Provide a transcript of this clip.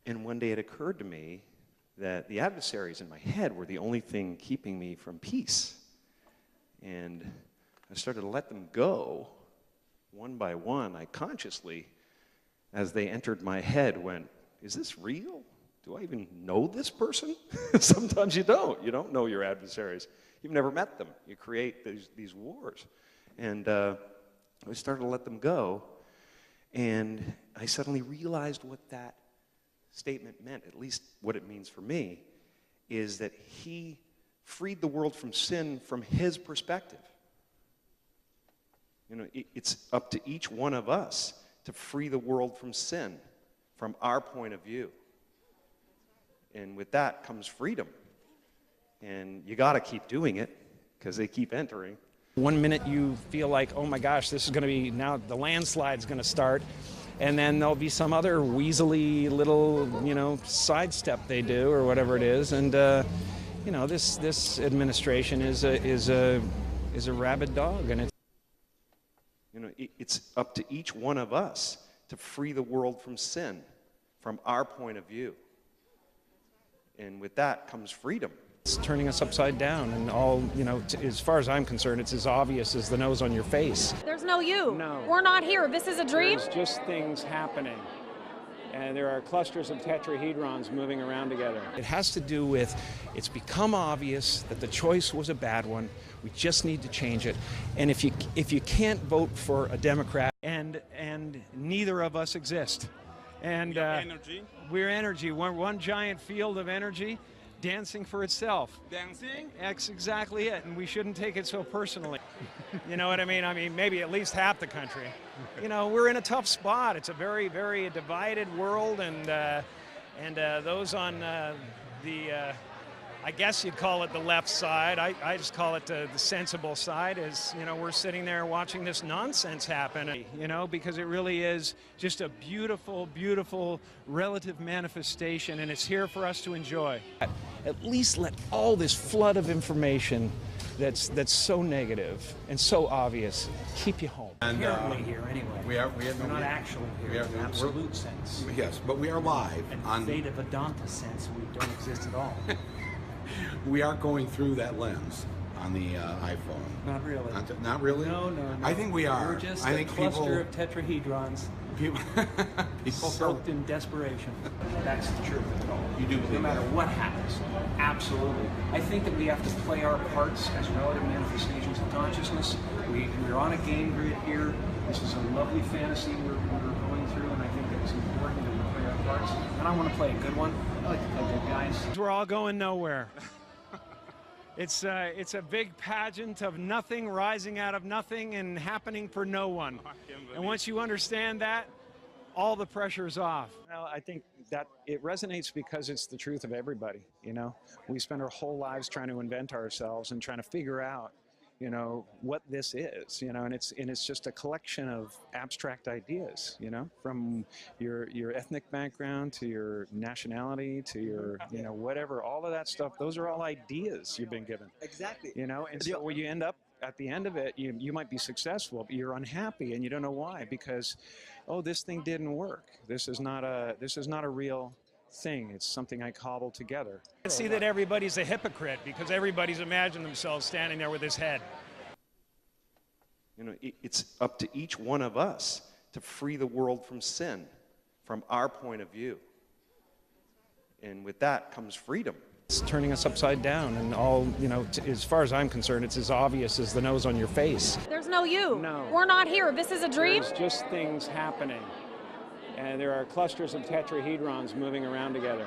And one day it occurred to me that the adversaries in my head were the only thing keeping me from peace. And I started to let them go one by one. I consciously, as they entered my head, went, is this real? Do I even know this person? Sometimes you don't. You don't know your adversaries. You've never met them. You create these wars. And I started to let them go, and I suddenly realized what that statement meant, at least what it means for me, is that he freed the world from sin from his perspective. You know, it's up to each one of us to free the world from sin from our point of view. And with that comes freedom. And you got to keep doing it because they keep entering. One minute you feel like, oh my gosh, this is going to be, now the landslide's going to start. And then there'll be some other weaselly little, sidestep they do or whatever it is. And, this administration is a rabid dog. And it's up to each one of us to free the world from sin from our point of view. And with that comes freedom. It's turning us upside down, and all, as far as I'm concerned, it's as obvious as the nose on your face. There's no you. No. We're not here. This is a dream. There's just things happening. And there are clusters of tetrahedrons moving around together. It has to do with, it's become obvious that the choice was a bad one. We just need to change it. And if you can't vote for a Democrat, and neither of us exist. And energy. We're energy. We're one giant field of energy dancing for itself. Dancing? That's exactly it, and we shouldn't take it so personally. You know what I mean? I mean, maybe at least half the country. We're in a tough spot. It's a very, very divided world, and those on I guess you'd call it the left side. I just call it the sensible side. Is we're sitting there watching this nonsense happen. Because it really is just a beautiful, beautiful relative manifestation, and it's here for us to enjoy. At least let all this flood of information that's so negative and so obvious keep you home. And apparently here anyway. We're not actually here in an absolute sense. Yes, but we are live In on the Veda Vedanta sense, we don't exist at all. We are going through that lens on the iPhone. Not really. Not really? No. I think we are. We're just I a think cluster of tetrahedrons people soaked in desperation. That's the truth of it all. You do believe no matter that? what happens. Absolutely. I think that we have to play our parts as relative manifestations of consciousness. We're on a game grid here. This is a lovely fantasy we're going through, and I think that it's important that we play our parts. And I want to play a good one. I like to play good guys. We're all going nowhere. It's a big pageant of nothing rising out of nothing and happening for no one. And once you understand that, all the pressure's off. Well, I think that it resonates because it's the truth of everybody. We spend our whole lives trying to invent ourselves and trying to figure out, what this is, and it's just a collection of abstract ideas, from your ethnic background to your nationality to your, whatever, all of that stuff. Those are all ideas you've been given. Exactly. And so when you end up at the end of it, you might be successful, but you're unhappy and you don't know why, because, oh, this thing didn't work. This is not a real thing. It's something I cobbled together. I see that everybody's a hypocrite because everybody's imagined themselves standing there with his head. It's up to each one of us to free the world from sin from our point of view. And with that comes freedom. It's turning us upside down, and all, as far as I'm concerned, it's as obvious as the nose on your face. There's no you. No. We're not here. This is a dream. There's just things happening. And there are clusters of tetrahedrons moving around together.